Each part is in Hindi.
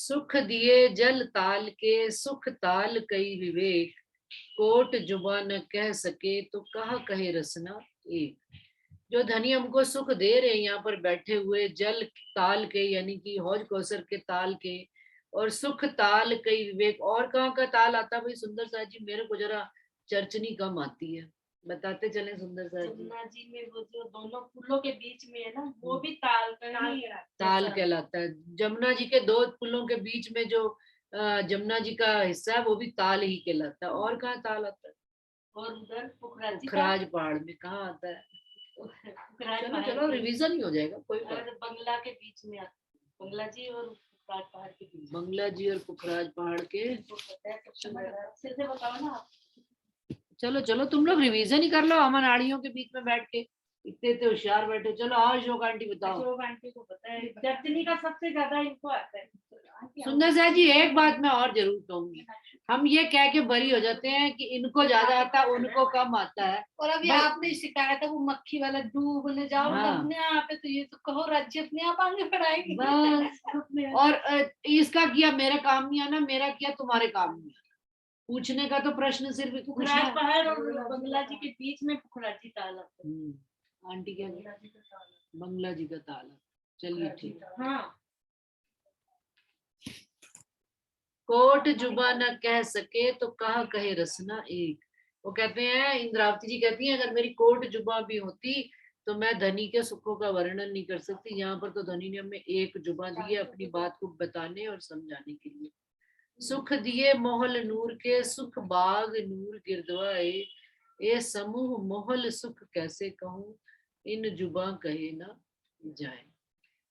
सुख दिए जल ताल के, सुख ताल कई विवेक, कोट जुबा न कह सके तो कहा कहे रसना एक। जो धनी हमको सुख दे रहे हैं यहाँ पर बैठे हुए, जल ताल के यानी कि हौज कौसर के ताल के, और सुख ताल कई विवेक। और कहाँ का ताल आता भाई सुंदर साथ जी? मेरे को जरा चर्चनी कम आती है, बताते चले सुंदर साथ जी। जमुना जी में वो जो दोनों पुलों के बीच में है ना, वो भी ताल ताल कहलाता है। जमुना जी के दो पुलों के बीच में जो जमुना जी का हिस्सा है वो भी ताल ही कहलाता है। और कहाँ ताल आता है? और उधर पुखराज पहाड़ में कहाँ आता है? चलो चलो रिवीजन ही हो जाएगा, कोई बात। बंगला के बीच में बंगला जी और पुखराज पहाड़ के बीच। बंगला जी और पुखराज पहाड़ के, बताओ ना। चलो चलो तुम लोग रिवीजन ही कर लो, हम अनाड़ियों के बीच में बैठ के इतने इतने होशियार बैठे। चलो आओ अशोक आंटी बताओ। अशोक आंटी को पता है, दर्जनी का सबसे ज्यादा इनको आता है। सुंदर साथ जी एक बात मैं और जरूर कहूंगी, हम ये कह के बरी हो जाते हैं कि इनको ज्यादा आता है उनको कम आता है। और अभी आपने शिकायत है वो मक्खी वाला डूबने जाओ अपने आप है, तो ये तो कहो राज्य अपने आप आगे बढ़ाएगी बस। और इसका किया मेरे काम नहीं आना, मेरा किया तुम्हारे काम नहीं आना। पूछने का तो प्रश्न सिर्फ पुखराज पहाड़ और बंगला जी के बीच में पुखराजी तालाब। आंटी क्या बंगला जी का तालाब। चलिए ठीक। हाँ। कोट जुबा न कह सके तो कहा कहे रसना एक। वो कहते हैं, इंद्रावती जी कहती हैं, अगर मेरी कोट जुबा भी होती तो मैं धनी के सुखों का वर्णन नहीं कर सकती। यहाँ पर तो धनी ने हमें एक जुबा दी है अपनी बात को बताने और समझाने के लिए। सुख दिए मोहल नूर के, सुख बाग नूर गिरदवाए, ये समूह मोहल सुख कैसे कहूँ, इन जुबा कहे ना जाए।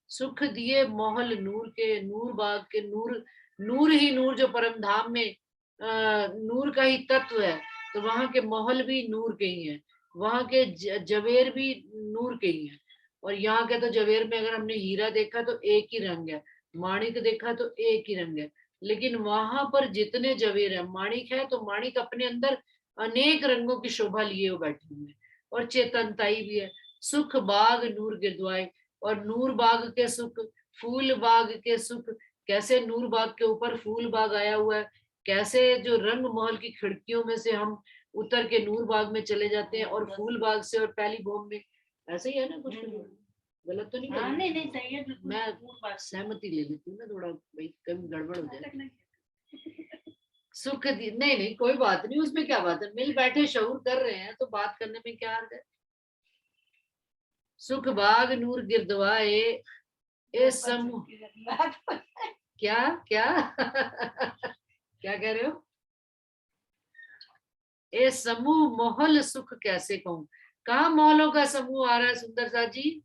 सुख दिए मोहल नूर के, नूर बाग के, नूर नूर ही नूर जो परम धाम में नूर का ही तत्व है, तो वहां के मोहल भी नूर के ही हैं, वहां के जवेर भी नूर के ही हैं। और यहाँ के तो जवेर में अगर हमने हीरा देखा तो एक ही रंग है, माणिक देखा तो एक ही रंग है, लेकिन वहां पर जितने जवेर है, माणिक है तो माणिक अपने अंदर अनेक रंगों की शोभा लिए हुए बैठे हुए हैं, और चेतनताई भी है। सुख बाग नूर गिरदवाई, और नूर बाग के सुख, फूल बाग के सुख। कैसे नूर बाग के ऊपर फूल बाग आया हुआ है, कैसे जो रंग महल की खिड़कियों में से हम उतर के नूर बाग में चले जाते हैं, और फूल बाग से और पहली बॉम्ब में। ऐसे ही है ना कुछ? गलत तो नहीं? नहीं सही है। मैं सहमति ले लेती हूँ ना थोड़ा, भाई कभी गड़बड़ हो जाए। सुख नहीं नहीं कोई बात नहीं, उसमें क्या बात है, मिल बैठे शऊर कर रहे हैं तो बात करने में क्या अर्थ है। सुख बाग नूर गिरदवाए, ए समूह क्या क्या क्या कह रहे हो? ए समूह मोहल सुख कैसे कहूं। कहा मोहलों का समूह आ रहा है सुंदर सा जी?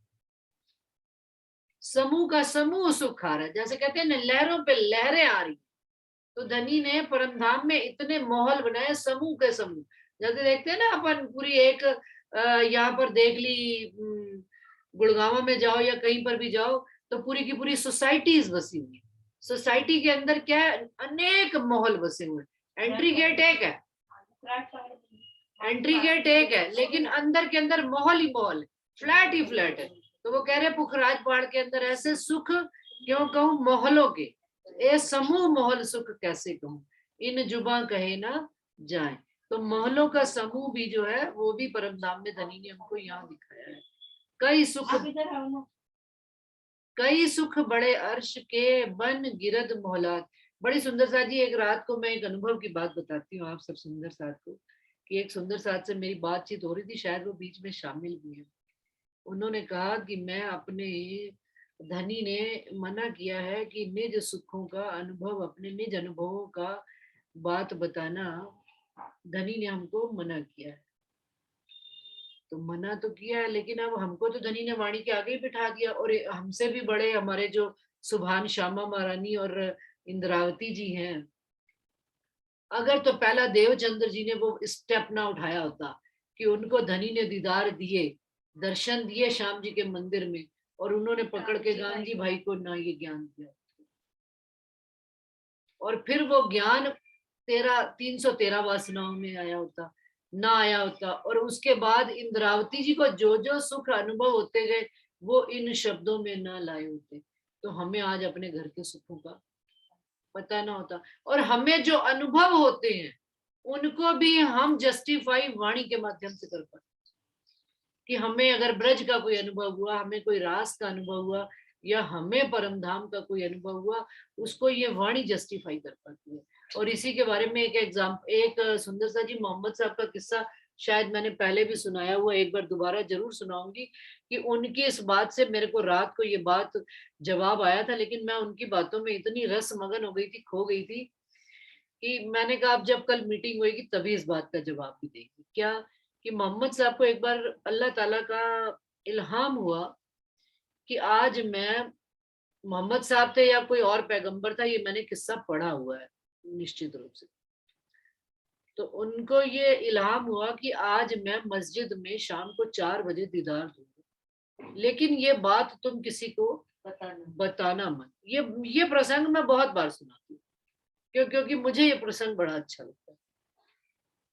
समूह का समूह सुख आ रहा है, जैसे कहते हैं ना लहरों पे लहरें आ रही। तो धनी ने परमधाम में इतने मोहल बनाए, समूह के समूह। जैसे देखते हैं ना अपन पूरी एक यहाँ पर देख ली, गुड़गांव में जाओ या कहीं पर भी जाओ तो पूरी की पूरी सोसाइटीज बसी हुई। सोसाइटी के अंदर क्या है, अनेक मोहल बसे हुए। एंट्री गेट एक है, एंट्री गेट एक है, लेकिन अंदर के अंदर मोहल ही मोहल, फ्लैट ही फ्लैट है। तो वो कह रहे पुखराज पहाड़ के अंदर ऐसे सुख क्यों कहूं मोहलों के, ए समूह मोहल सुख कैसे कहूं, इन जुबा कहे ना जाए। तो मोहलों का समूह भी जो है वो भी परमधाम में धनी ने हमको यहाँ दिखाया है। कई सुख, कई सुख बड़े अर्श के, बन गिरद मोहलात। बड़ी सुंदर साथ जी, एक रात को मैं एक अनुभव की बात बताती हूँ आप सब सुंदर साथ को, कि एक सुंदर साथ से मेरी बातचीत हो रही थी, शायद वो बीच में शामिल भी है। उन्होंने कहा कि मैं अपने धनी ने मना किया है कि निज सुखों का अनुभव, अपने निज अनुभवों का बात बताना धनी ने हमको मना किया है। तो मना तो किया है, लेकिन अब हमको तो धनी ने वाणी के आगे ही बिठा दिया, और हमसे भी बड़े हमारे जो सुभान श्यामा महारानी और इंद्रावती जी हैं, अगर तो पहला देवचंद्र जी ने वो स्टेप ना उठाया होता कि उनको धनी ने दीदार दिए, दर्शन दिए श्याम जी के मंदिर में, और उन्होंने पकड़ के गांधी भाई को ना ये ज्ञान दिया, और फिर वो ज्ञान 313 वासनाओं में आया होता, ना आया होता, और उसके बाद इंद्रावती जी को जो जो सुख अनुभव होते गए वो इन शब्दों में ना लाए होते, तो हमें आज अपने घर के सुखों का बताना होता। और हमें जो अनुभव होते हैं उनको भी हम जस्टिफाई वाणी के माध्यम से कर पाते, कि हमें अगर ब्रज का कोई अनुभव हुआ, हमें कोई रास का अनुभव हुआ, या हमें परम धाम का कोई अनुभव हुआ, उसको ये वाणी जस्टिफाई कर पाती है। और इसी के बारे में एक सुंदर सा जी मोहम्मद साहब का किस्सा शायद मैंने पहले भी सुनाया हुआ, एक बार दोबारा जरूर सुनाऊंगी, कि उनकी इस बात से मेरे को रात को ये बात जवाब आया था, लेकिन मैं उनकी बातों में इतनी रस मगन हो गई थी, खो गई थी, कि मैंने कहा अब जब कल मीटिंग होगी तभी इस बात का जवाब भी देंगे। क्या, कि मोहम्मद साहब को एक बार अल्लाह ताला का इल्हाम हुआ कि आज मैं, मोहम्मद साहब थे या कोई और पैगंबर था, ये मैंने किस्सा पढ़ा हुआ है निश्चित रूप से, तो उनको ये इल्हाम हुआ कि आज मैं मस्जिद में शाम को 4 बजे दीदार दूंगा, लेकिन ये बात तुम किसी को बताना मत। ये प्रसंग मैं बहुत बार सुनाती हूँ, क्योंकि मुझे ये प्रसंग बड़ा अच्छा लगता है।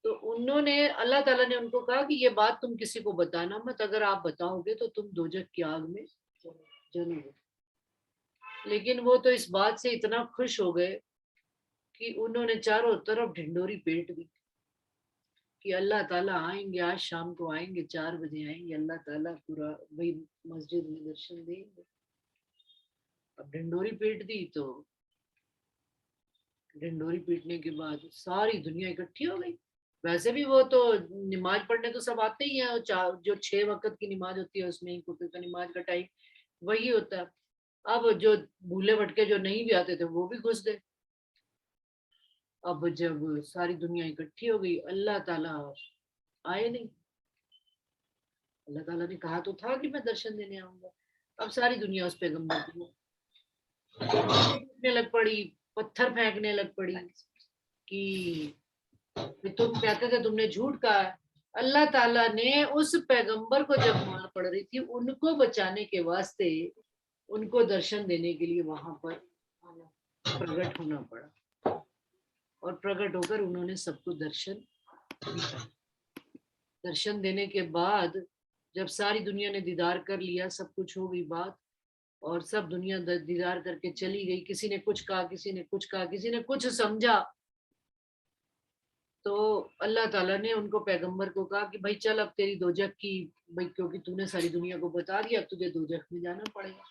तो उन्होंने, अल्लाह ताला ने उनको कहा कि ये बात तुम किसी को बताना मत, अगर आप बताओगे तो तुम दोजख की आग में जलोगे। लेकिन वो तो इस बात से इतना खुश हो गए कि उन्होंने चारों तरफ ढिंडोरी पीट दी कि अल्लाह ताला आएंगे, आज शाम को आएंगे, 4 बजे आएंगे, अल्लाह ताला पूरा वही मस्जिद में दर्शन देंगे। अब ढिंडोरी पीट दी, तो ढिंडोरी पीटने के बाद सारी दुनिया इकट्ठी हो गई। वैसे भी वो तो नमाज पढ़ने तो सब आते ही हैं, जो 6 वक्त की नमाज होती है उसमें का नमाज का टाइम वही होता है। अब जो भूले भटके जो नहीं भी आते थे वो भी घुस गए। अब जब सारी दुनिया इकट्ठी हो गई, अल्लाह ताला आए नहीं। अल्लाह ताला ने कहा तो था कि मैं दर्शन देने आऊंगा। अब सारी दुनिया उस पैगंबर को लग पड़ी, पत्थर फेंकने लग पड़ी कि तुम कहते थे, तुमने झूठ कहा। अल्लाह ताला ने उस पैगंबर को जब मार पड़ रही थी, उनको बचाने के वास्ते उनको दर्शन देने के लिए वहां पर प्रकट होना पड़ा, और प्रकट होकर उन्होंने सबको दर्शन दिया। दर्शन देने के बाद जब सारी दुनिया ने दीदार कर लिया, सब कुछ हो गई बात, और सब दुनिया दीदार करके चली गई, किसी ने कुछ कहा, किसी ने कुछ कहा, किसी ने कुछ समझा, तो अल्लाह ताला ने उनको पैगंबर को कहा कि भाई चल अब तेरी दोजख की, भाई क्योंकि तूने सारी दुनिया को बता दिया, अब तुझे दोजख में जाना पड़ेगा।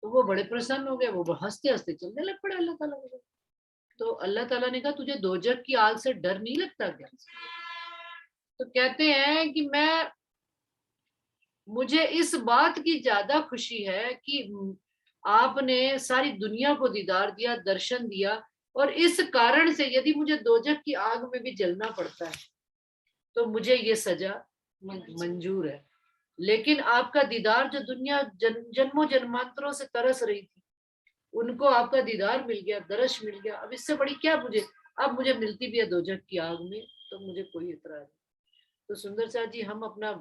तो वो बड़े प्रसन्न हो गए, वो हंसते हंसते चलने लग पड़े अल्लाह ताला के। तो अल्लाह ताला ने कहा तुझे दोजख की आग से डर नहीं लगता क्या? तो कहते हैं कि मुझे इस बात की ज्यादा खुशी है कि आपने सारी दुनिया को दीदार दिया, दर्शन दिया, और इस कारण से यदि मुझे दोजख की आग में भी जलना पड़ता है तो मुझे ये सजा मंजूर है। लेकिन आपका दीदार, जो दुनिया जन्मों जन्मांतरों से तरस रही थी, उनको आपका दीदार मिल गया, दर्श मिल गया, अब इससे बड़ी क्या मुझे, अब मुझे मिलती भी है दोजख की आग में तो मुझे कोई इतराज नहीं। तो सुंदर साथ जी, हम अपना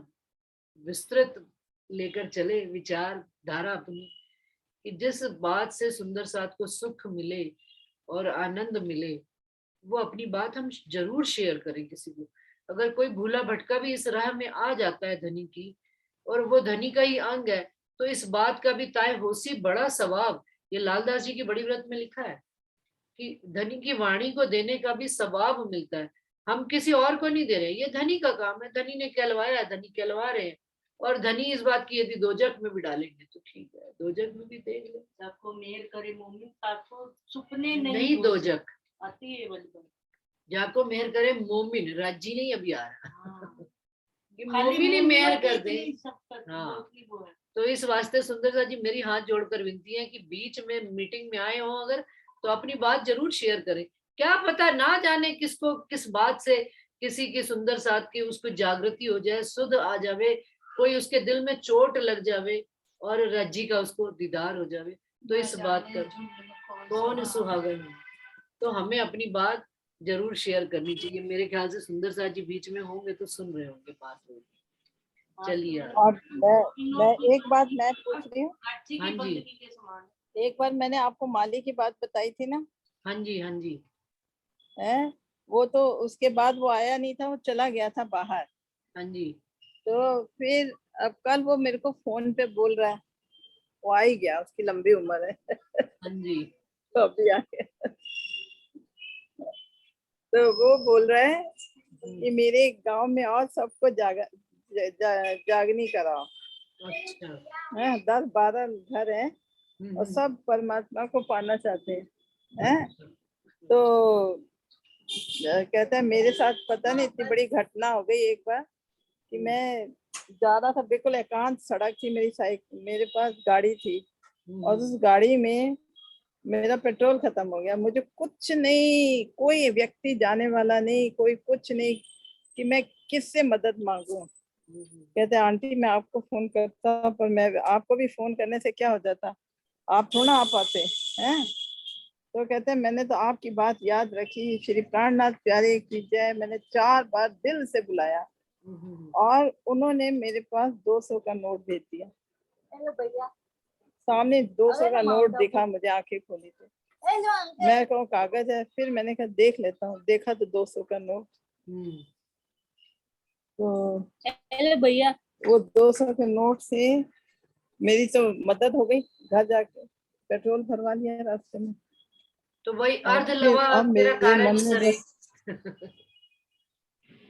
विस्तृत लेकर चले विचार धारा अपनी, कि जिस बात से सुंदर साथ को सुख मिले और आनंद मिले, वो अपनी बात हम जरूर शेयर करें किसी को। अगर कोई भूला भटका भी इस राह में आ जाता है धनी की, और वो धनी का ही अंग है, तो इस बात का भी ताय होसी बड़ा सवाब, ये लालदास जी की बड़ी व्रत में लिखा है कि धनी की वाणी को देने का भी सवाब मिलता है। हम किसी और को नहीं दे रहे, ये धनी का काम है, धनी ने कहलवाया, धनी कहलवा रहे हैं। और धनी इस बात की यदि दोजख में भी डालेंगे तो ठीक है, दोजख में भी देख ले, सबको मेहर करे मोमिन, ताको सुपने नहीं दोजख आती है बलबल। जाको मेहर करे मोमिन, राजी नहीं अभी आ रहा कि खाली मोमिन ही मेहर कर दे। हाँ, तो इस वास्ते सुंदर सा जी मेरी हाथ जोड़कर विनती है कि बीच में मीटिंग में आए हो अगर, तो अपनी बात जरूर शेयर करें। क्या पता ना जाने किसको किस बात से किसी की सुंदर साथ की उसको जागृति हो जाए, सुध आ जावे, कोई उसके दिल में चोट लग जावे और रज्जी का उसको दीदार हो जावे, तो इस बात का कौन सुहागन है। तो हमें अपनी बात जरूर शेयर करनी चाहिए। मेरे ख्याल से सुंदर साथ जी बीच में होंगे तो सुन रहे होंगे, बात होगी। चलिए और मैं एक बात मैं पूछ रही हूँ। हाँ जी, एक बार मैंने आपको माली की बात बताई थी ना। हाँ जी, हाँ जी, है, वो तो उसके बाद वो आया नहीं था, वो चला गया था बाहर। हाँ जी, तो फिर अब कल वो मेरे को फोन पे बोल रहा है, वो आ ही गया, उसकी लंबी उम्र है। हाँ जी। अभी आ गया। तो वो बोल रहा है कि मेरे गांव में और सबको जागनी कराओ। अच्छा। है 10-12 घर हैं और सब परमात्मा को पाना चाहते हैं। तो कहता है मेरे साथ पता नहीं इतनी बड़ी घटना हो गई एक बार कि मैं जा रहा था, बिल्कुल एकांत सड़क थी, मेरे पास गाड़ी थी और उस गाड़ी में मेरा पेट्रोल खत्म हो गया। मुझे कुछ नहीं, कोई व्यक्ति जाने वाला नहीं, कोई कुछ नहीं कि मैं किससे मदद मांगू। कहते हैं आंटी मैं आपको फोन करता, पर मैं आपको भी फोन करने से क्या हो जाता, आप थोड़ा आ पाते हैं। तो कहते हैं मैंने तो आपकी बात याद रखी, श्री प्राणनाथ प्यारे की जय। मैंने 4 बार दिल से बुलाया और उन्होंने मेरे पास 200 का नोट भेज दिया। भैया सामने 200 का नोट दिखा, मुझे आंखें खोली थी। मैं कहूँ कागज है, फिर मैंने कहा देख लेता हूँ, देखा तो 200 का नोट। तो भैया वो 200 के नोट से मेरी तो मदद हो गई। घर जाके पेट्रोल भरवा लिया रास्ते में। तो वही और अर्ध फिर लवा अब तेरा मेरे कार्य मन भी में करे।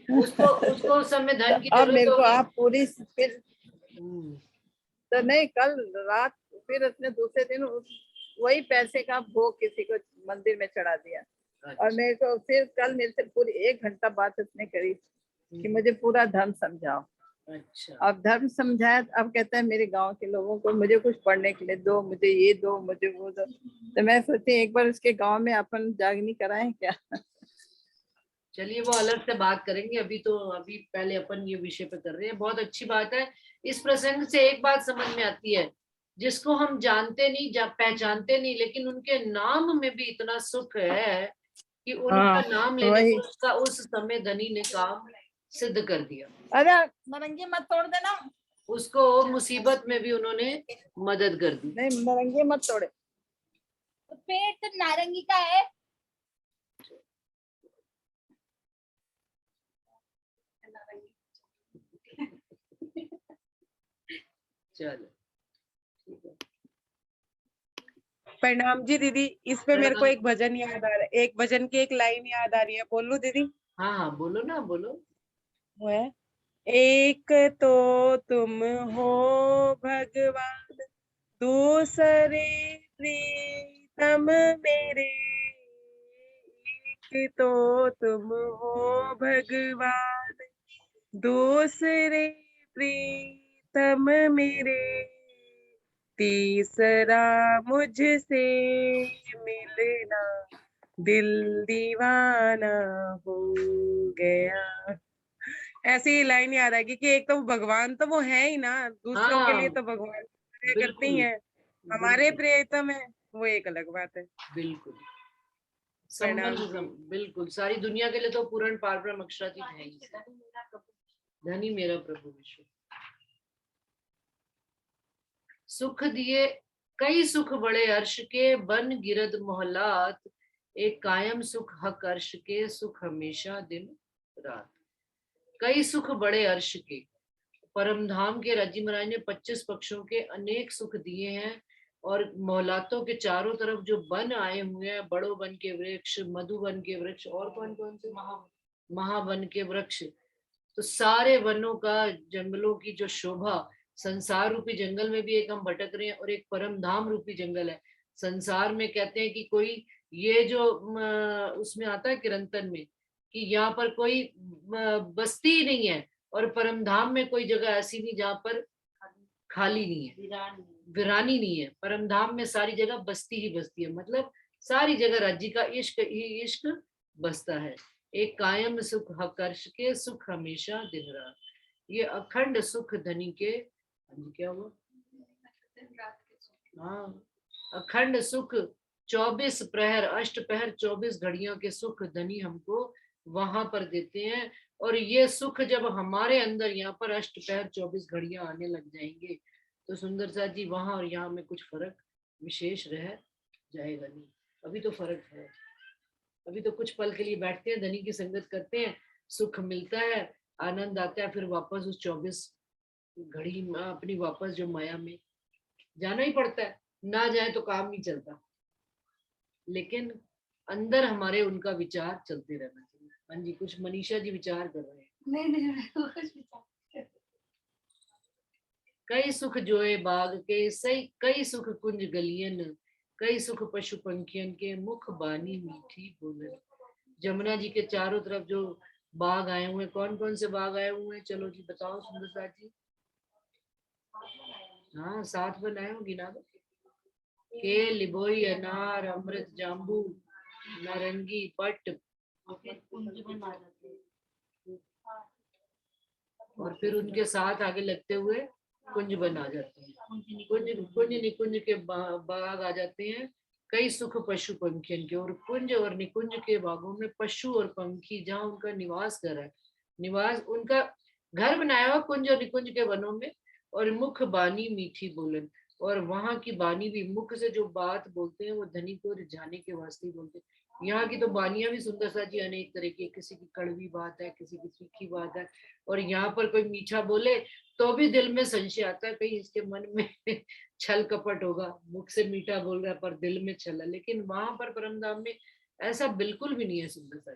बस उसको उस समय धन की अब मेरे जरूरत को होगी। आप पूरी फिर तो नहीं, कल रात फिर उसने दूसरे दिन वही पैसे का भोग किसी को मंदिर में चढ़ा दिया। और मेरे को फिर कल मेरे से पूरी 1 घंटा बात उसने करी कि मुझे पूरा धर्म समझाओ। अच्छा। अब धर्म समझाया, अब कहता है मेरे गांव के लोगों को मुझे कुछ पढ़ने के लिए दो, मुझे ये दो, मुझे वो दो। तो मैं सोची एक बार उसके गांव में अपन जागनी कराएं क्या। चलिए वो अलग से बात करेंगे, अभी पहले अपन ये विषय पे कर रहे हैं। बहुत अच्छी बात है। इस प्रसंग से एक बात समझ में आती है, जिसको हम जानते नहीं, पहचानते नहीं, लेकिन उनके नाम में भी इतना सुख है कि उनका नाम लेने वही। को उसका उस समय धनी ने काम सिद्ध कर दिया। अरे नारंगी मत तोड़ देना। उसको मुसीबत में भी उन्होंने मदद कर दी। नहीं नारंगी मत तोड़े। तो पेड़ तो नारंगी का है। चलो प्रणाम जी दीदी। इस पे मेरे को एक भजन याद आ रहा है, एक भजन की एक लाइन याद आ रही है, बोलूं दीदी? हाँ हाँ बोलो ना, बोलो। वो है, एक तो तुम हो भगवान, दूसरे प्रीतम मेरे। एक तो तुम हो भगवान, दूसरे प्रीतम मेरे, तीसरा मुझसे मिलना दिल दीवाना हो गया। ऐसी ही लाइन याद आएगी कि एक तो भगवान तो वो है ही ना, दूसरों के हाँ लिए तो भगवान प्रे करते ही बिल्कुल है, हमारे बिल्कुल प्रियतम है, वो एक अलग बात है। बिल्कुल। प्रणाम संबंध जी। बिल्कुल सारी दुनिया के लिए तो पूर्ण पारब्रह्म अक्षरातीत है ही। धनी मेरा प्रभु विश्व। सुख दिए कई सुख बड़े अर्श के, बन गिरद मोहल्लात, एक कायम सुख हक अर्श के, सुख हमेशा दिन रात। कई सुख बड़े अर्श के, परम धाम के राजी महाराज ने 25 पक्षों के अनेक सुख दिए हैं। और मोहलातों के चारों तरफ जो वन आए हुए हैं, बड़ो वन के वृक्ष, मधु वन के वृक्ष, और कौन कौन से, महावन के वृक्ष, तो सारे वनों का, जंगलों की जो शोभा, संसार रूपी जंगल में भी एक हम भटक रहे हैं और एक परम धाम रूपी जंगल है। संसार में कहते हैं कि कोई ये जो उसमें आता है किरंतन में कि यहाँ पर कोई बस्ती ही नहीं है, और परम धाम में कोई जगह ऐसी नहीं जहाँ पर खाली नहीं है, वीरानी नहीं है। परम धाम में सारी जगह बस्ती ही बस्ती है, मतलब सारी जगह राज्य का इश्क ही इश्क बसता है। एक कायम सुख हकर्ष के, सुख हमेशा दिन रात। ये अखंड सुख धनी के, क्या हुआ, हाँ, अखंड सुख 24 प्रहर, अष्ट पहर 24 घड़ियों के सुख धनी हमको वहां पर देते हैं। और ये सुख जब हमारे अंदर यहाँ पर अष्ट पहर 24 घड़ियां आने लग जाएंगे, तो सुंदर सा जी वहां और यहाँ में कुछ फर्क विशेष रह जाएगा नहीं। अभी तो फर्क है, अभी तो कुछ पल के लिए बैठते हैं, धनी की संगत करते हैं, सुख मिलता है, आनंद आता है, फिर वापस उस 24 घड़ी में अपनी वापस जो माया में जाना ही पड़ता है, ना जाए तो काम नहीं चलता। लेकिन अंदर हमारे उनका विचार चलते रहना चाहिए। हाँ जी, कुछ मनीषा जी विचार कर रहे हैं। नहीं कुछ विचार। कई सुख जोए बाग के सही, कई सुख कुंज गलियन, कई सुख पशु पंखियन के, मुख बानी मीठी बोलन। जमुना जी के चारों तरफ जो बाग आए हुए हैं, कौन कौन से बाग आए हुए हैं? चलो जी बताओ सुंदरता जी। हाँ 7 बनाए हो, गिना दो। के लिबोई, अनार, अमृत, जाम्बू, नारंगी, पट, और फिर उनके साथ आगे लगते हुए कुंज बन आ जाते हैं। कुंज निकुंज के बाग आ जाते हैं। कई सुख पशु पंखियन के, और कुंज और निकुंज के बागों में पशु और पंखी जहाँ उनका निवास घर है, निवास उनका घर बनाया हुआ कुंज और निकुंज के वनों में। और मुख बानी मीठी बोलन, और वहां की बानी भी, मुख से जो बात बोलते हैं वो धनी को रिझाने के वास्ते बोलते हैं। यहाँ की तो बानियां भी सुंदर सा जी अनेक तरह की, किसी की कड़वी बात है, किसी की तीखी बात है, और यहाँ पर कोई मीठा बोले तो भी दिल में संशय आता है, कहीं इसके मन में छल कपट होगा, मुख से मीठा बोल रहा है पर दिल में छल है। लेकिन वहां पर परमधाम में ऐसा बिल्कुल भी नहीं है सुंदर सा,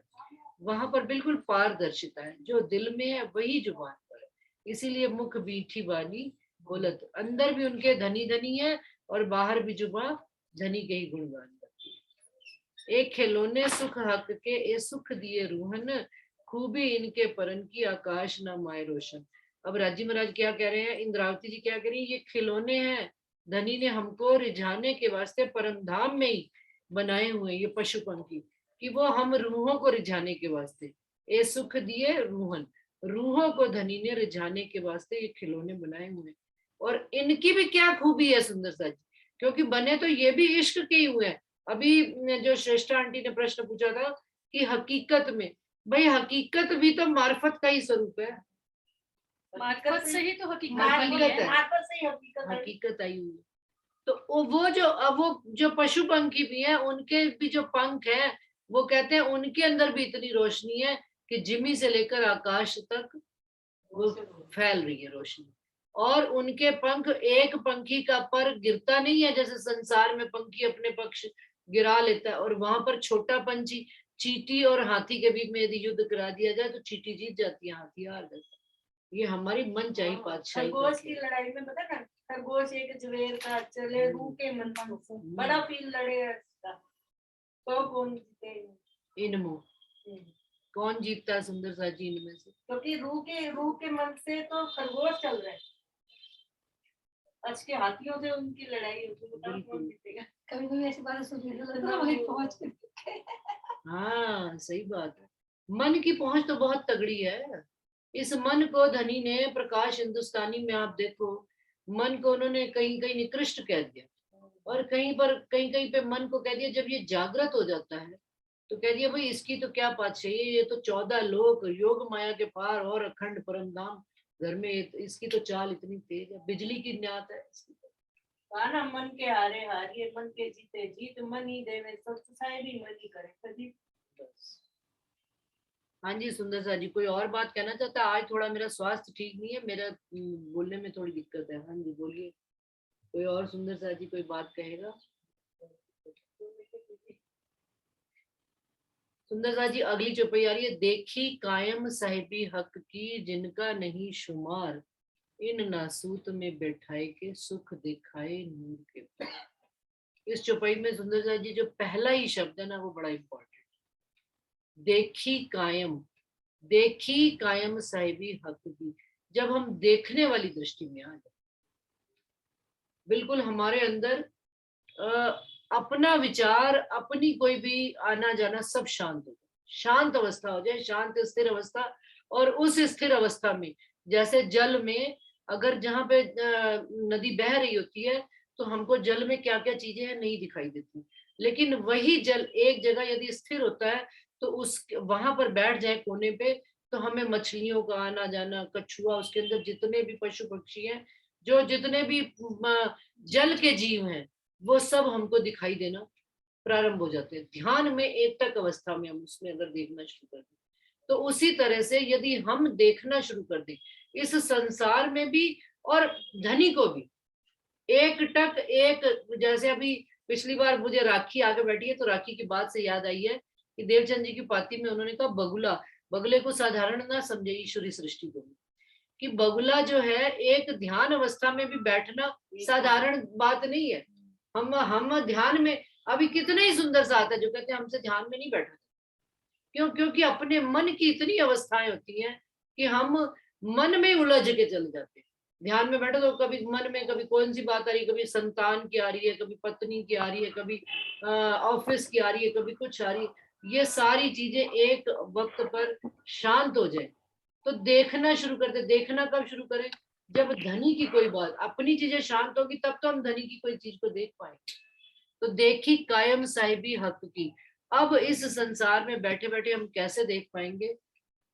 वहां पर बिल्कुल पारदर्शिता है, जो दिल में है वही जुबान पर है। इसीलिए मुख मीठी बानी बोलत, अंदर भी उनके धनी धनी है और बाहर भी जुबान धनी के ही गुणगान करती है। एक खिलौने सुख हक के, ए सुख दिए रूहन, खूबी इनके परन की, आकाश न माए रोशन। अब राजी महाराज क्या कह रहे हैं, इंद्रावती जी क्या कह रही है, ये खिलौने हैं, धनी ने हमको रिझाने के वास्ते परम धाम में ही बनाए हुए ये पशु पंखी, कि वो हम रूहों को रिझाने के वास्ते, ए सुख दिए रूहन, रूहों को धनी ने रिझाने के वास्ते ये खिलौने बनाए हुए। और इनकी भी क्या खूबी है सुंदर सा जी, क्योंकि बने तो ये भी इश्क के ही हुए हैं। अभी जो श्रेष्ठा आंटी ने प्रश्न पूछा था कि हकीकत में, भाई हकीकत भी तो मार्फत का ही स्वरूप है, मार्फत से ही तो हकीकत है, मार्फत से ही हकीकत आई हुई। तो वो जो पशु पंखी भी हैं, उनके भी जो पंख हैं, वो कहते हैं उनके अंदर भी इतनी रोशनी है कि जिमी से लेकर आकाश तक वो फैल रही है रोशनी। और उनके पंख, एक पंखी का पर गिरता नहीं है जैसे संसार में पंखी अपने पक्ष गिरा लेता है, और वहां पर छोटा पंछी, चींटी और हाथी के बीच में यदि युद्ध करा दिया जाए तो चींटी जीत जाती है, हाथी हार जाता है। ये हमारी मन चाही पातशाही। खरगोश की लड़ाई में पता है, खरगोश एक जवेर का चले रूह के मन से, बड़ा फील लड़े तो कौन जीते इनमें, कौन जीतता है सुंदर सा जी इनमें से? क्योंकि रूह के मन से तो खरगोश चल रहे हैं, आज के हाथियों से उनकी लड़ाई होती है, कौन जीतेगा? कभी कभी ऐसी बातें सुनने वही पहुंच। हाँ सही बात है, मन की पहुंच तो बहुत तगड़ी है। इस मन को धनी ने प्रकाश हिंदुस्तानी में आप देखो, मन को उन्होंने कहीं कहीं निकृष्ट कह दिया, और कहीं कहीं पे मन को कह दिया, जब ये जागृत हो जाता है तो कह दिया भाई इसकी तो क्या पातशाही है, ये तो 14 लोक योग माया के पार और अखंड परम धाम घर में, इसकी तो चाल इतनी तेज है, बिजली की न्यात है। गाना मन के हारे हारिए, मन के जीते जीत, मन ही देवे सत्साई भी मन ही करे कभी। हाँ जी सुंदर सा जी, कोई और बात कहना चाहता है? आज थोड़ा मेरा स्वास्थ्य ठीक नहीं है, मेरा बोलने में थोड़ी दिक्कत है। हाँ जी बोलिए, कोई और सुंदर सा जी कोई बात कहेगा? सुंदर सा जी अगली चौपाई आ रही है, देखी कायम साहिबी हक की, जिनका नहीं शुमार, इन नासूत में बैठाए के, सुख दिखाए नूर के। इस चौपाई में सुंदर सा जी जो पहला ही शब्द है ना वो बड़ा इंपॉर्टेंट, देखी कायम साहिबी हक की। जब हम देखने वाली दृष्टि में आ जाए, बिल्कुल हमारे अंदर अपना विचार, अपनी कोई भी आना जाना सब शांत हो जाए, शांत अवस्था हो जाए, शांत स्थिर अवस्था। और उस स्थिर अवस्था में जैसे जल में, अगर जहाँ पे नदी बह रही होती है तो हमको जल में क्या क्या चीजें हैं नहीं दिखाई देती, लेकिन वही जल एक जगह यदि स्थिर होता है तो उस वहां पर बैठ जाए कोने पे, तो हमें मछलियों का आना जाना, कछुआ, उसके अंदर जितने भी पशु पक्षी हैं, जो जितने भी जल के जीव हैं, वो सब हमको दिखाई देना प्रारंभ हो जाते हैं। ध्यान में एक तक अवस्था में हम उसमें अगर देखना शुरू कर दें, तो उसी तरह से यदि हम देखना शुरू कर दें इस संसार में भी और धनी को भी, एक टक एक, जैसे अभी पिछली बार मुझे राखी आके बैठी है तो राखी की बात से याद आई है कि देवचंद जी की पाती में उन्होंने कहा बगुला, बगुले को साधारण ना समझे ईश्वरी सृष्टि को, कि बगुला जो है एक ध्यान अवस्था में भी बैठना साधारण बात नहीं है। हम ध्यान में अभी कितने ही सुंदर सा आता है जो कहते हैं हमसे ध्यान में नहीं बैठा, क्यों? क्योंकि अपने मन की इतनी अवस्थाएं होती हैं कि हम मन में उलझ के चले जाते हैं। ध्यान में बैठो तो कभी मन में कभी कौन सी बात आ रही है, कभी संतान की आ रही है, कभी पत्नी की आ रही है, कभी ऑफिस की आ रही है, कभी कुछ आ रही है। ये सारी चीजें एक वक्त पर शांत हो जाए तो देखना शुरू करते। देखना कब शुरू करें? जब धनी की कोई बात, अपनी चीजें शांत होगी तब तो हम धनी की कोई चीज को देख पाएंगे। तो देखी कायम साहिबी हक की। अब इस संसार में बैठे बैठे हम कैसे देख पाएंगे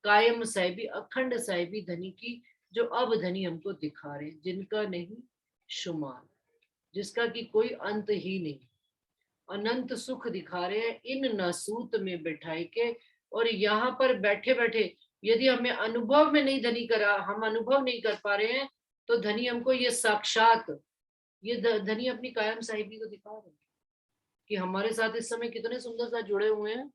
कायम साहिबी, अखंड साहिबी धनी की, जो अब धनी हमको दिखा रहे हैं, जिनका नहीं शुमार, जिसका की कोई अंत ही नहीं, अनंत सुख दिखा रहे हैं इन नासूत में बैठाए के। और यहाँ पर बैठे बैठे यदि हमें अनुभव में नहीं धनी करा, हम अनुभव नहीं कर पा रहे हैं, तो धनी हमको ये साक्षात, ये धनी अपनी कायम साहिबी को दिखा रहे हैं कि हमारे साथ इस समय कितने सुंदर सा जुड़े हुए हैं।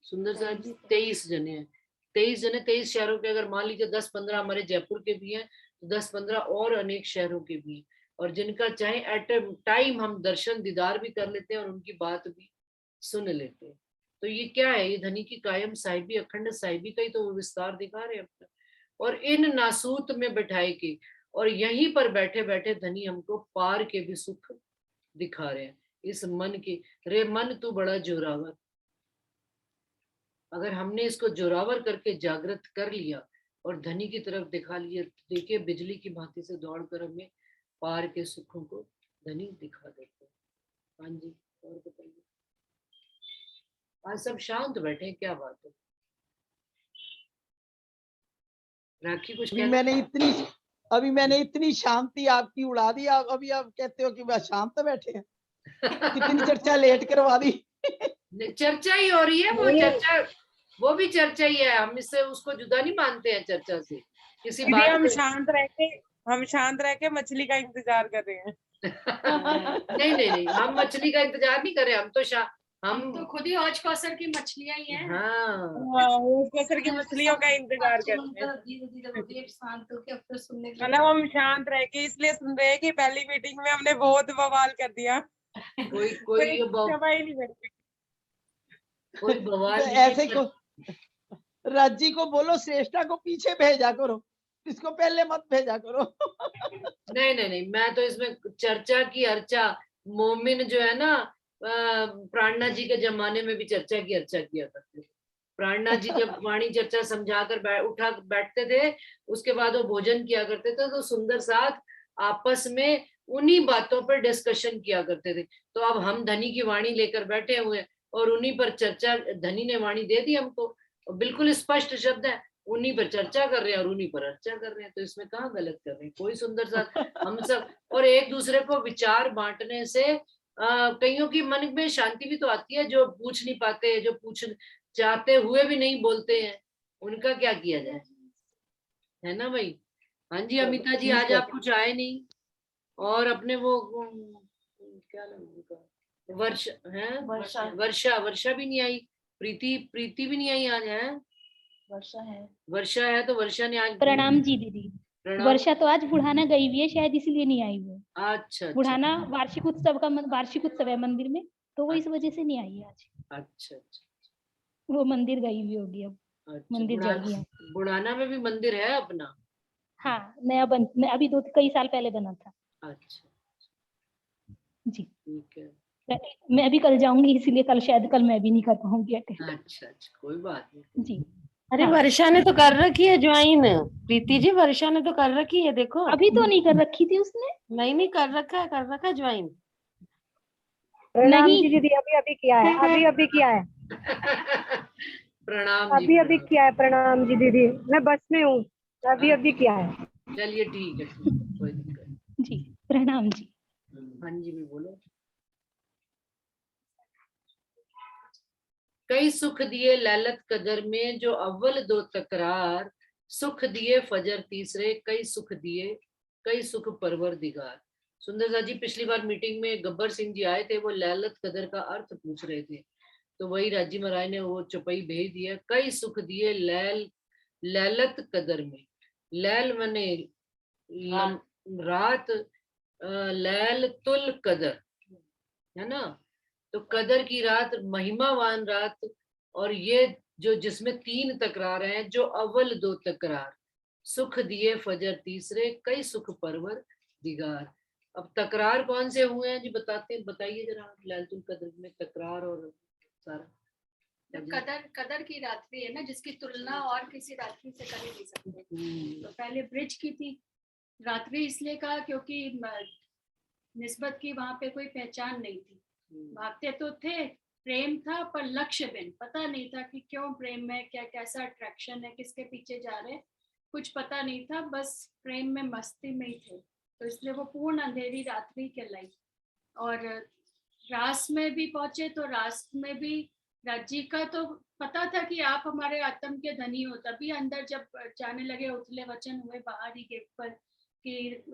सुंदर सा 23 जने हैं, 23 जने 23 शहरों के। अगर मान लीजिए 10-15 हमारे जयपुर के भी हैं तो 10-15 और अनेक शहरों के भी हैं, और जिनका चाहे एट ए टाइम हम दर्शन दीदार भी कर लेते हैं और उनकी बात भी सुन लेते हैं। तो ये क्या है? ये धनी की कायम साहिबी, अखंड साहिबी का ही तो विस्तार दिखा रहे हैं अपना। और इन नासूत में बैठाए के, और यहीं पर बैठे बैठे धनी हमको पार के भी सुख दिखा रहे हैं। इस मन के, रे मन तू बड़ा जोरावर, अगर हमने इसको जोरावर करके जागृत कर लिया और धनी की तरफ दिखा लिया, देखिए बिजली की भांति से दौड़कर हमें पार के सुखों को धनी दिखा देते हैं। हाँ जी, और बताइए। आज सब शांत बैठे हैं, क्या बात है? राखी कुछ अभी मैंने इतनी शांति आपकी उड़ा दी, अभी आप कहते हो कि बस शांत बैठे हैं। कितनी चर्चा लेट करवा दी। चर्चा ही हो रही है, वो चर्चा, वो भी चर्चा ही है। हम इससे उसको जुदा नहीं मानते हैं चर्चा से। किसी बात हम शांत रह के मछली का इंतजार कर रहे हैं। नहीं, हम मछली का इंतजार नहीं कर रहे। हम तो खुद ही हौज कौसर की मछलियां ही हैं। हौज कौसर की मछलियों का इंतजार कर रहे हैं। मतलब हम शांत रह के इसलिए सुन रहे हैं कि पहली मीटिंग में हमने बहुत बवाल कर दिया। कोई नहीं करती। कोई बवाल तो ऐसे को राजी को बोलो श्रेष्ठा को पीछे भेजा करो, इसको पहले मत भेजा करो। नहीं, मैं तो इसमें चर्चा की अर्चा, मोमिन जो है ना, प्राणनाथ जी के जमाने में भी चर्चा की अर्चा किया करते थे। प्राणनाथ जी जब वाणी चर्चा समझाकर उठा बैठते थे, उसके बाद वो भोजन किया करते थे, तो सुंदर साथ आपस में उन्हीं बातों पर डिस्कशन किया करते थे। तो अब हम धनी की वाणी लेकर बैठे हुए और उन्हीं पर चर्चा, धनी ने वाणी दे दी हमको, बिल्कुल स्पष्ट शब्द है, उन्हीं पर चर्चा कर रहे हैं और उन्हीं पर अर्चा कर रहे हैं। तो इसमें कहाँ गलत कर रहे हैं? कोई सुंदर सा हम सब, और एक दूसरे को विचार बांटने से कईयों की मन में शांति भी तो आती है, जो पूछ नहीं पाते, जो पूछ चाहते हुए भी नहीं बोलते हैं, उनका क्या किया जाए, है ना भाई? हाँ जी अमिता जी, आज आप कुछ आए नहीं। और अपने वो क्या नाम उनका, वर्षा भी नहीं आई, प्रीति भी नहीं आई आज, है? वर्षा है तो वर्षा ने आज। प्रणाम जी दीदी। वर्षा तो आज बुढ़ाना गई हुई है, शायद इसलिए नहीं आई वो। अच्छा। बुढ़ाना वार्षिक उत्सव है मंदिर में, तो वो इस वजह से नहीं आई है आज। अच्छा, वो मंदिर गई हुई होगी अब। मंदिर जाएगी। बुढ़ाना में भी मंदिर है अपना? हाँ, नया अभी कई साल पहले बना था। अच्छा जी, ठीक है। मैं अभी कल जाऊंगी, इसीलिए कल मैं भी नहीं कर पाऊंगी। अच्छा, कोई बात नहीं जी। अरे वर्षा ने तो कर रखी है ज्वाइन, प्रीति जी, वर्षा ने तो कर रखी है, देखो। अभी तो नहीं कर रखी थी उसने। नहीं कर रखा है ज्वाइन। नहीं दीदी, अभी किया है। प्रणाम जी। अभी किया है। प्रणाम जी दीदी, मैं बस में हूँ। अभी किया है। चलिए ठीक है, कोई दिक्कत जी। प्रणाम जी। हाँ जी भी बोलो। कई सुख दिए लैलत कदर में, जो अव्वल दो तकरार, सुख दिए फजर तीसरे, कई सुख दिए कई सुख परवर दिगार। सुंदरदा जी पिछली बार मीटिंग में गब्बर सिंह जी आए थे, वो लैलत कदर का अर्थ पूछ रहे थे, तो वही राजी महाराज ने वो चौपाई भेज दिया। कई सुख दिए लैलत कदर में। लैल मने रात, लैल तुल कदर, है ना। तो कदर की रात, महिमावान रात, और ये जो जिसमें 3 तकरार हैं, जो अव्वल 2 तकरार, सुख दिए फजर तीसरे, कई सुख परवर दिगार। अब तकरार कौन से हुए हैं जी, बताइए जरा। लैलतुल कदर में तकरार और सारा कदर की रात्रि है ना, जिसकी तुलना और किसी रात्रि से कर ही नहीं सकते। तो पहले ब्रिज की थी रात्रि, इसलिए कहा क्योंकि निस्बत की वहां पे कोई पहचान नहीं थी। भागते तो थे, प्रेम था पर लक्ष्य बिन, पता नहीं था कि क्यों प्रेम है, क्या कैसा अट्रैक्शन है, किसके पीछे जा रहे, कुछ पता नहीं था, बस प्रेम में मस्ती में ही थे। तो इसलिए वो पूर्ण अंधेरी रात्रि कहलाई। और रास में भी पहुंचे तो रास में भी राजी का तो पता था कि आप हमारे आत्म के धनी हो, तभी अंदर जब जाने लगे उथले वचन हुए बाहर ही गेट पर कि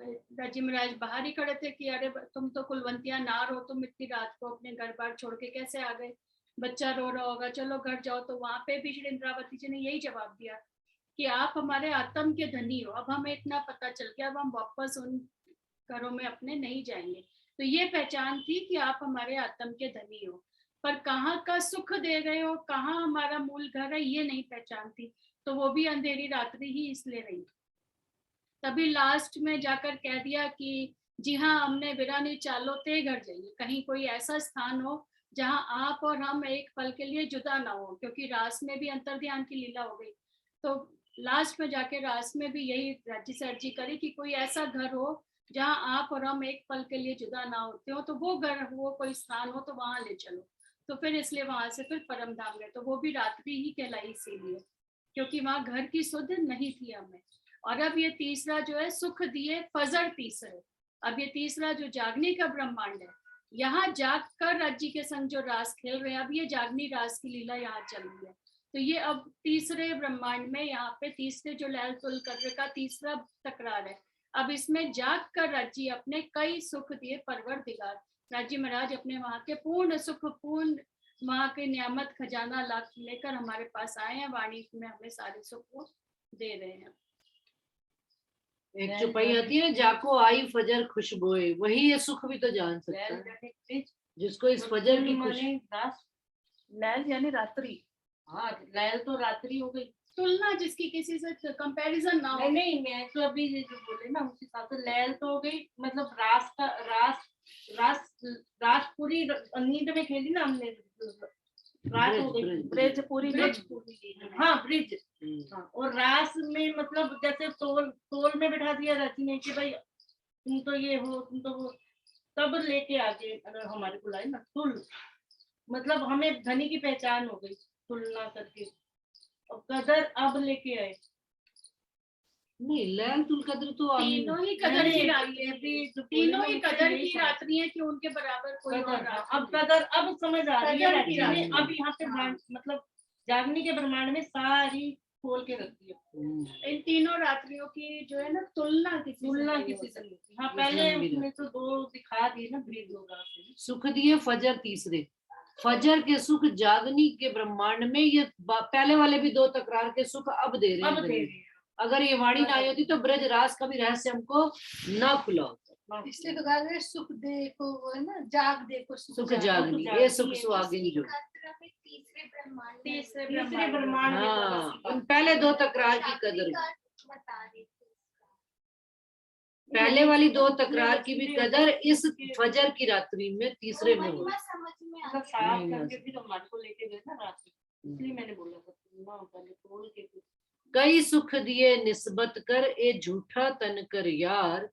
राजी महाराज बाहर ही खड़े थे कि अरे तुम तो कुलवंतिया नार हो, तुम इतनी रात को अपने घर बार छोड़ के कैसे आ गए, बच्चा रो रहा होगा, चलो घर जाओ। तो वहां पे भी श्री इंद्रावती जी ने यही जवाब दिया कि आप हमारे आत्म के धनी हो, अब हमें इतना पता चल गया, अब हम वापस उन घरों में अपने नहीं जाएंगे। तो ये पहचान थी कि आप हमारे आत्म के धनी हो, पर कहाँ का सुख दे रहे हो, कहाँ हमारा मूल घर है, ये नहीं पहचान थी। तो वो भी अंधेरी रात्रि ही इसलिए रही। तभी लास्ट में जाकर कह दिया कि जी हाँ, हमने विरानी चालो ते घर जाइए, कहीं कोई ऐसा स्थान हो जहां आप और हम एक पल के लिए जुदा ना हो, क्योंकि रास में भी अंतर ध्यान की लीला हो गई। तो लास्ट में जाके रास में भी यही राज्य से अर्जी करी कि कोई ऐसा घर हो जहां आप और हम एक पल के लिए जुदा ना होते हो, तो वो घर, वो कोई स्थान हो तो वहां ले चलो। तो फिर इसलिए वहां से फिर परम धाम गए। तो वो भी रात्रि ही कहलाई इसीलिए, क्योंकि वहां घर की सुध नहीं थी हमें। और अब ये तीसरा जो है, सुख दिए फजर तीसरे, अब ये तीसरा जो जागने का ब्रह्मांड है, यहाँ जाग कर राज्य के संग जो रास खेल रहे हैं, अब ये जागनी रास की लीला यहाँ चल रही है। तो ये अब तीसरे ब्रह्मांड में, यहाँ पे तीसरे जो लैल तुल कद्र का तीसरा तकरार है, अब इसमें जाग कर राज्य अपने कई सुख दिए परवर दिगार। राज्य महाराज अपने वहां के पूर्ण सुख, पूर्ण वहां के नियामत खजाना लाख लेकर हमारे पास आए हैं, वाणी में हमें सारे सुख दे रहे हैं। एक चौपाई आती है ना, जाको आई फजर खुशबोए, वही ये सुख भी तो जान सकता है जिसको इस फजर की खुशी। लैल यानी रात्रि, हाँ लैल तो रात्रि हो गई, तुलना जिसकी किसी से कंपैरिजन ना हो। नहीं, मैं तो अभी जो बोले ना उस हिसाब से लैल तो हो गई, मतलब रास का रास पूरी नींद में खेली ना हमने, रात हो गई, ब्रिज पूरी, हाँ ब्रिज, हाँ। और रास में मतलब जैसे तोल में बैठा दिया राशि ने कि भाई तुम तो ये हो, तुम तो वो, तब लेके आगे अगर हमारे को लाए ना तुल, मतलब हमें धनी की पहचान हो गई तुलना करके, और कदर अब लेके आए। नहीं, लैल तुल कद्र तो तीनों ही कदर की रात्रि है, तीनों ही कदर की रात्रि है कि उनके बराबर कोई और। अब कदर अब समझ आ रही है, अब यहाँ पे मतलब जागने के ब्रह्मांड में सारी खोल के रखती है। इन तीनों रात्रियों की जो है ना तुलना किसी से नहीं। हाँ पहले उसमें तो 2 दिखा दिए ना, ब्रिज होगा। सुख दिए फजर तीसरे, फजर के सुख जागनी के ब्रह्मांड में, ये पहले वाले भी 2 तकरार के सुख अब दे रहे हैं। अगर ये वाणी ना आई होती तो ब्रज रास का भी रहस्य हमको ना खुला होता। इसलिए तो कहा गया सुख देखो, वो है ना, जाग देखो सुख जागनी, ये सुख सुहागिन जो तीसरे ब्रह्मांड। हाँ, उन पहले 2 तकरार की कदर, पहले वाली 2 तकरार की भी कदर इस फजर की रात्रि में तीसरे में हो। इसलिए मैंने बोला था कई सुख दिए निस्बत कर, ए झूठा तन कर यार,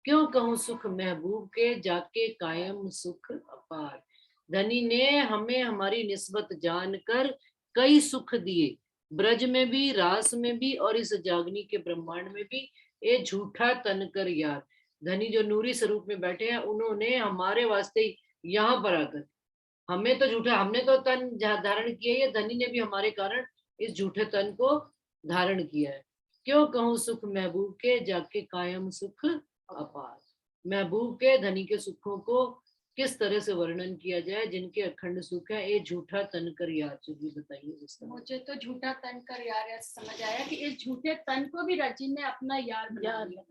क्यों कहूँ सुख महबूब के, जाके कायम सुख अपार। धनी ने हमें हमारी निस्बत जानकर कई सुख दिए, ब्रज में भी, रास में भी, और इस जागनी के ब्रह्मांड में भी। ए झूठा तन कर यार, धनी जो नूरी स्वरूप में बैठे हैं, उन्होंने हमारे वास्ते यहाँ पर आकर, हमें तो झूठा, हमने तो तन धारण किया है, धनी ने भी हमारे कारण इस झूठे तन को धारण किया है। क्यों कहूँ सुख महबूब के, जाके कायम सुख अपार। महबूब के धनी के सुखों को किस तरह से वर्णन किया जाए, जिनके अखंड सुख है। ये झूठा तन कर यार, जी बताइए जिसका। मुझे तो झूठा तन कर यार ऐसा समझ आया कि इस झूठे तन को भी रजी ने अपना यार बना लिया।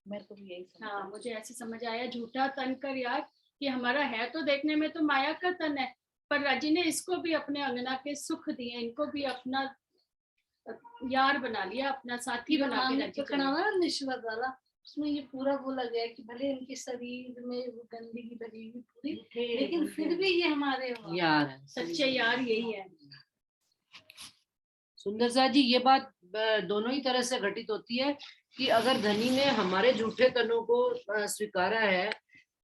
मेरे को भी यही समझ हाँ, मुझे ऐसे समझ आया झूठा तन कर यार कि हमारा है तो देखने में तो माया का तन है, पर राजी ने इसको भी अपने अंगना के सुख दिए, इनको भी अपना यार बना लिया, अपना साथी बना के राजी चली। निश्वत वाला, उसमें ये पूरा बोला गया कि भले इनके शरीर में वो गंदगी भरी हुई पूरी, लेकिन फिर भी ये हमारे यार है, सच्चे यार यही है। सुंदर सा जी, ये बात दोनों ही तरह से घटित होती है कि अगर धनी ने हमारे झूठे तनों को स्वीकारा है,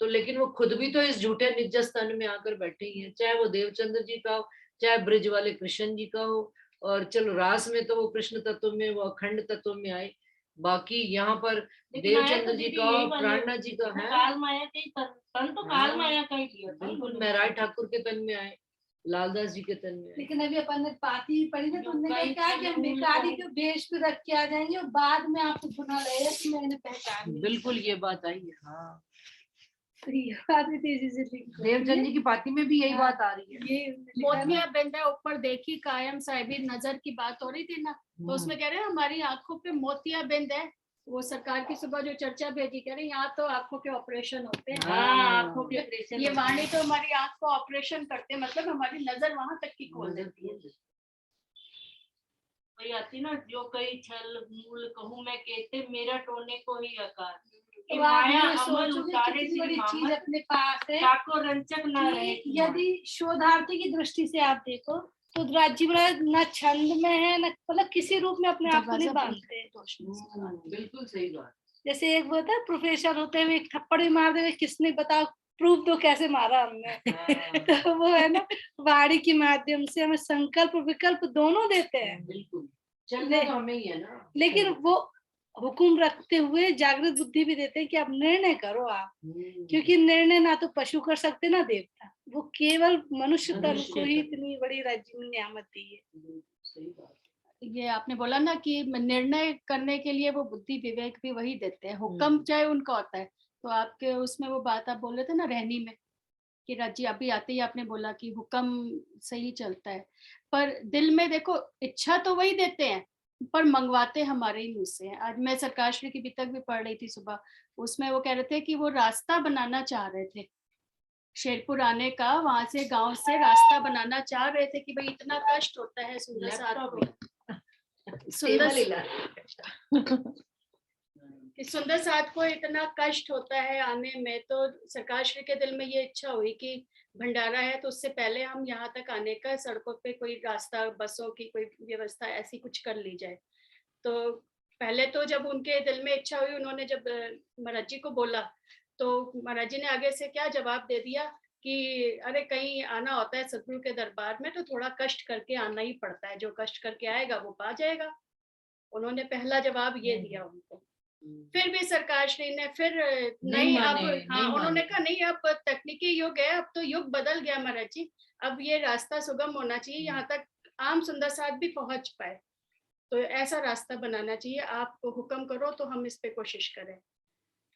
तो लेकिन वो खुद भी तो इस झूठे निजस तन में आकर बैठे ही है, चाहे वो देवचंद्र जी का हो, चाहे ब्रिज वाले कृष्ण जी का हो। और चलो रास में तो वो कृष्ण तत्व में, वो अखंड तत्व में आए, बाकी यहाँ पर देवचंद्र जी का हो, प्राणनाथ जी का है, काल माया के तन तो काल माया का ही दिया था। बिल्कुल महराज ठाकुर के तन में आए, लालदास जी के तन में आए। लेकिन अभी अपन ने पाती पढ़ी ना, तो उन्होंने कहा कि हम भिखारी को बेच पे रख के आ जाएंगे और बाद में आपको गुना लगेगा कि मैंने पहचान लिया। बिल्कुल ये बात आई है। हाँ, तो ये बात भी तेजी से देवचंद जी की पाती में भी यही बात आ रही है। ये मोतिया बिंदा ऊपर देखी कायम साहिबी नजर की बात हो रही थी ना, तो उसमें कह रहे हैं हमारी आंखों पे मोतिया बिंद है। वो सरकार की सुबह जो चर्चा भेजी, कह रहे हैं यहाँ तो आंखों के ऑपरेशन होते हैं। आंखों के ऑपरेशन, ये वाणी तो हमारी आंख को ऑपरेशन करते हैं, मतलब हमारी नजर वहां तक की खोल देती है। वही आती ना, जो कई छल मूल कहूँ मैं कहते मेरा टोने को ही आकार, कि तो आप माया ये अमल सोचोगे उतारे कितनी सी बड़ी चीज मामत, अपने पास है ताको रंचक न रहे कि यदि शोधार्थी की दृष्टि से आप देखो तो राज्य महाराज न छंद में है, न मतलब किसी रूप में अपने आप को नहीं बांधते। बिल्कुल सही बात। जैसे एक होता है प्रोफेसर होते हुए एक थप्पड़ भी मार देगा, किसने बताओ प्रूफ दो कैसे मारा हमने। तो वो है ना, वाणी के माध्यम से हमें संकल्प विकल्प दोनों देते हैं। बिल्कुल चलना तो हमें ही है ना, लेकिन वो हुक्म रखते हुए जागृत बुद्धि भी देते हैं कि आप निर्णय करो आप, क्योंकि निर्णय ना तो पशु कर सकते ना देवता, वो केवल मनुष्य तन को ही इतनी बड़ी राज्य में नियामत दी है। सही बात। ये आपने बोला ना कि निर्णय करने के लिए वो बुद्धि विवेक भी वही देते हैं, हुक्म चाहे उनका होता है। तो आपके उसमें वो बात आप बोल रहे थे ना रहनी में, कि राज्य अभी आते ही आपने बोला कि हुक्म सही चलता है, पर दिल में देखो इच्छा तो वही देते हैं, पर मंगवाते हमारे ही मुंह से हैं। आज मैं सरकाश्री की वितक भी पढ़ रही थी सुबह, उसमें वो कह रहे थे कि वो रास्ता बनाना चाह रहे थे शेरपुर आने का, वहां से गांव से रास्ता बनाना चाह रहे थे कि भाई इतना कष्ट होता है सुंदर साथ कि सुंदर साथ को इतना कष्ट होता है आने में। तो सरकाश्री के दिल में ये इच्छा हुई कि भंडारा है तो उससे पहले हम यहाँ तक आने का सड़कों पे कोई रास्ता, बसों की कोई व्यवस्था ऐसी कुछ कर ली जाए। तो पहले तो जब उनके दिल में इच्छा हुई, उन्होंने जब महाराज जी को बोला, तो महाराज जी ने आगे से क्या जवाब दे दिया कि अरे कहीं आना होता है सतगुरु के दरबार में तो थोड़ा कष्ट करके आना ही पड़ता है, जो कष्ट करके आएगा वो पा जाएगा। उन्होंने पहला जवाब ये दिया उनको। फिर भी सरकारश्री ने फिर नहीं अब हाँ उन्होंने कहा नहीं अब तकनीकी युग है, अब तो युग बदल गया महाराज जी, अब ये रास्ता सुगम होना चाहिए, यहाँ तक आम सुंदर साथ भी पहुंच पाए, तो ऐसा रास्ता बनाना चाहिए, आप हुक्म करो तो हम इस पे कोशिश करें।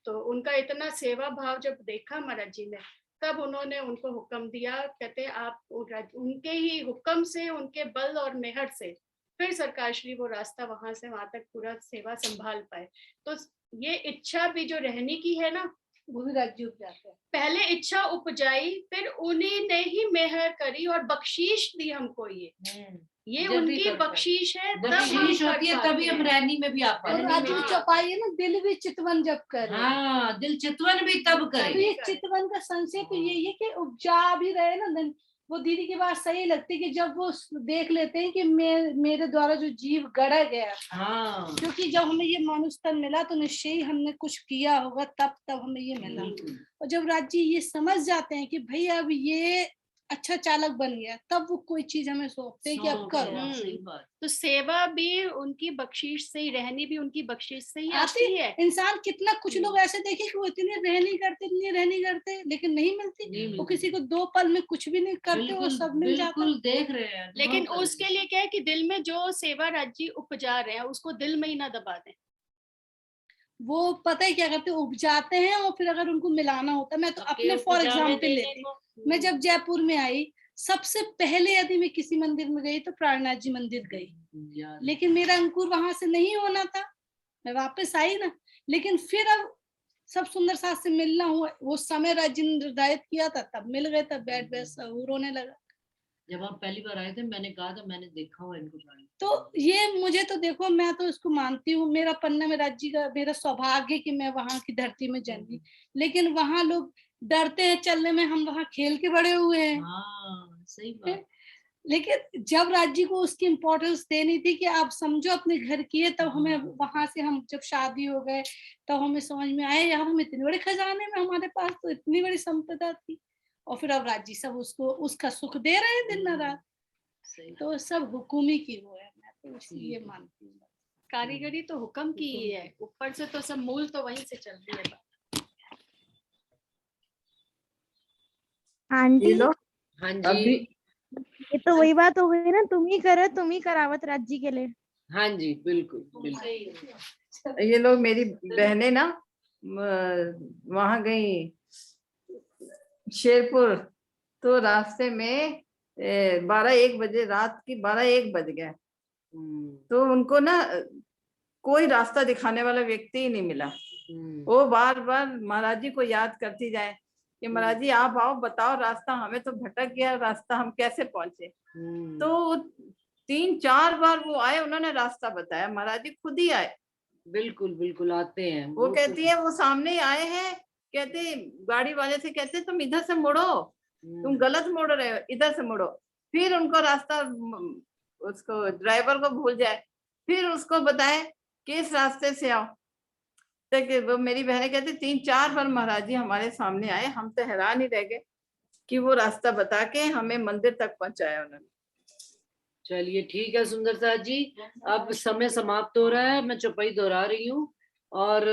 तो उनका इतना सेवा भाव जब देखा महाराज जी ने, तब उन्होंने उनको हुक्म दिया, कहते आप उनके ही हुक्म से, उनके बल और मेहर से फिर सरकारश्री वो रास्ता वहां से वहां तक पूरा सेवा संभाल पाए। तो ये इच्छा भी जो रहने की है ना, वो भी राज्य उपजाते हैं। पहले इच्छा उपजाई, फिर उन्हीं ने ही मेहर करी और बख्शीश दी हमको, ये उनकी बख्शीश है, बख्शीश होती है तभी हम रहनी में भी आ पाए। और राज्य चौपाई है ना, दिल भी चितवन जब करे। हाँ, दिल चितवन भी तब करे। तो ये चितवन का संक्षेप यही है कि उपजा भी रहे ना। वो दीदी की बात सही लगती है कि जब वो देख लेते हैं कि मेरे द्वारा जो जीव गढ़ा गया, हाँ, क्योंकि जब हमें ये मनुष्य तन मिला तो निश्चय ही हमने कुछ किया होगा, तब हमें ये मिला। और जब राज्य ये समझ जाते हैं कि भाई अब ये अच्छा चालक बन गया, तब वो कोई चीज हमें सौंपते हैं कि अब करो। तो सेवा भी उनकी बख्शीश से ही, रहनी भी उनकी बख्शीश से ही आती है। इंसान कितना, कुछ लोग ऐसे देखे कि वो इतनी रहनी करते लेकिन नहीं मिलती, वो किसी को 2 पल में कुछ भी नहीं करते, वो सब मिल जाता। बिल्कुल देख रहे हैं, लेकिन उसके लिए क्या है कि दिल में जो सेवा राज्य उपजा रहे हैं उसको दिल में ही ना दबा दें, वो पता है क्या करते हैं, उपजाते हैं और फिर अगर उनको मिलाना होता है, मैं तो अपने फॉर एग्जाम्पल लेती हूँ, मैं जब जयपुर में आई सबसे पहले यदि मैं किसी मंदिर में गई तो प्राणनाथ जी मंदिर गई, लेकिन मेरा अंकुर वहां से नहीं होना था, मैं वापस आई ना। लेकिन फिर अब सब सुंदर साथ से मिलना हुआ, वो समय निर्धारित किया था तब मिल गए, तब बैठ बैठ रोने लगा। जब आप पहली बार आए थे मैंने कहा था मैंने देखा हुआ इनको जाने। तो ये मुझे तो देखो, मैं तो इसको मानती हूँ, मेरा पन्ना में राज्य का मेरा सौभाग्य कि मैं वहां की धरती में जन्मी, लेकिन वहां लोग डरते हैं चलने में, हम वहां खेल के बड़े हुए हैं। हाँ सही बात। लेकिन जब राज्य को उसकी इम्पोर्टेंस देनी थी कि आप समझो अपने घर की है, तब हमें वहां से, हम जब शादी हो गए तब हमें समझ में आया यार हम इतने बड़े खजाने में, हमारे पास तो इतनी बड़ी संपदा थी, और फिर अब राज्य सब उसको उसका सुख दे रहे हैं दिन रात। तो सब हुकुमी की वो है, मैं तो इसलिए मानती हूँ। कारीगरी तो हुक्म की ही है, ऊपर से तो सब मूल तो वहीं से चल रही है। आंटी हाँ जी अभी ये तो वही बात हो गई ना, तुम ही करो, तुम ही करावत राज्य के लिए। हाँ जी बिल्कुल बिल्कुल। ये लोग मेरी बहनें ना वहां गई शेरपुर, तो रास्ते में 12-1 बजे, रात की 12-1 बज गए, तो उनको ना कोई रास्ता दिखाने वाला व्यक्ति ही नहीं मिला। वो बार बार महाराज जी को याद करती जाए कि महाराज जी आप आओ, बताओ रास्ता, हमें तो भटक गया रास्ता, हम कैसे पहुंचे। तो 3-4 बार वो आए, उन्होंने रास्ता बताया, महाराज जी खुद ही आए। बिल्कुल बिल्कुल आते हैं। वो कहती है वो सामने ही आए हैं, कहते गाड़ी वाले से कहते तुम इधर से मुड़ो, तुम गलत मुड़ रहे हो, इधर से मुड़ो। फिर उनको रास्ता, उसको ड्राइवर को भूल जाए, फिर उसको बताए कि इस रास्ते से आओ। तो वो मेरी बहनें कहती 3-4 बार महाराज जी हमारे सामने आए, हम तो हैरान ही रह गए कि वो रास्ता बता के हमें मंदिर तक पहुंचाया उन्होंने। चलिए ठीक है सुंदर साथ जी, अब समय समाप्त हो रहा है, मैं चौपाई दोहरा रही हूँ, और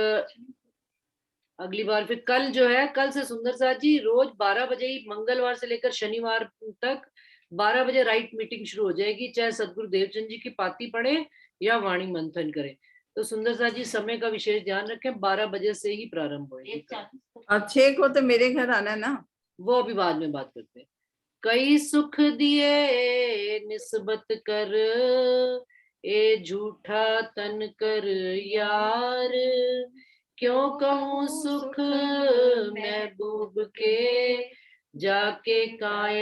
अगली बार फिर कल जो है, कल से सुंदर साथ जी रोज 12 बजे ही, मंगलवार से लेकर शनिवार तक 12 बजे राइट मीटिंग शुरू हो जाएगी, चाहे सदगुरु देवचंद जी की पाती पढ़े या वाणी मंथन करें। तो सुंदर साथ जी समय का विशेष ध्यान रखें, 12 बजे से ही प्रारंभ होगी। 6 को तो मेरे घर आना ना, वो अभी बाद में बात करते हैं। कई सुख दिए निस्बत कर, ए झूठा तन कर यार, क्यों कहूँ सुख महबूब के, जाके कायम